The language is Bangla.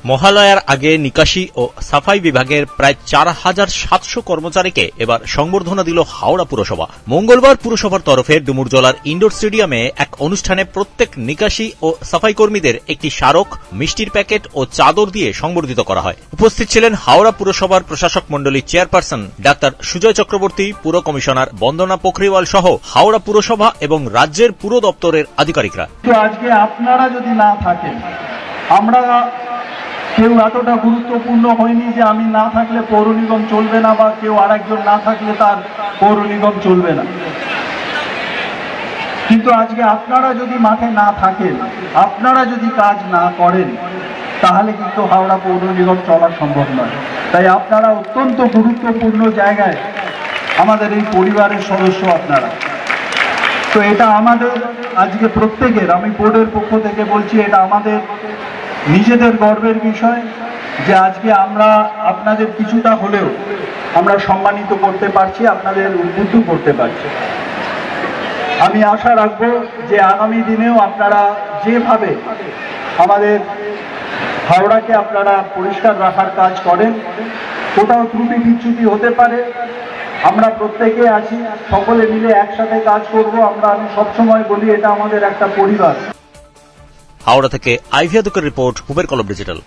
মহালয়ার আগে নিকাশি ও সাফাই বিভাগের প্রায় ৪,৭০০ কর্মচারীকে এবার সংবর্ধনা দিল হাওড়া পুরসভা। মঙ্গলবার পুরসভার তরফে ডুমুরজলার ইনডোর স্টেডিয়ামে এক অনুষ্ঠানে প্রত্যেক নিকাশি ও সাফাই কর্মীদের একটি স্মারক, মিষ্টির প্যাকেট ও চাদর দিয়ে সংবর্ধিত করা হয়। উপস্থিত ছিলেন হাওড়া পুরসভার প্রশাসক মণ্ডলীর চেয়ারপারসন ডাক্তার সুজয় চক্রবর্তী, পুর কমিশনার বন্দনা পোখরিওয়াল সহ হাওড়া পুরসভা এবং রাজ্যের পুর দপ্তরের আধিকারিকরা। আজকে আপনারা যদি না থাকেন, আমরা কেউ এতটা গুরুত্বপূর্ণ হয়নি যে আমি না থাকলে পৌর নিগম চলবে না, বা কেউ আরেকজন না থাকলে তার পৌর নিগম চলবে না। কিন্তু আজকে আপনারা যদি মাঠে না থাকেন, আপনারা যদি কাজ না করেন, তাহলে কিন্তু হাওড়া পৌর নিগম চলা সম্ভব নয়। তাই আপনারা অত্যন্ত গুরুত্বপূর্ণ জায়গায় আমাদের এই পরিবারের সদস্য আপনারা। তো এটা আমাদের আজকে প্রত্যেকের, আমি বোর্ডের পক্ষ থেকে বলছি, এটা আমাদের নিজেদের গর্বের বিষয় যে আজকে আমরা আপনাদের কিছুটা হলেও আমরা সম্মানিত করতে পারছি, আপনাদের উদ্বুদ্ধ করতে পারছি। আমি আশা রাখবো যে আগামী দিনেও আপনারা যেভাবে আমাদের হাওড়াকে আপনারা পরিষ্কার রাখার কাজ করেন, কোথাও ত্রুটি বিচ্যুতি হতে পারে, আমরা প্রত্যেকে আছি, সকলে মিলে একসাথে কাজ করব। আমি সবসময় বলি এটা আমাদের একটা পরিবার। হাওড়া থেকে আইভিয়া দুকের রিপোর্ট, হুবের কলম ডিজিটাল।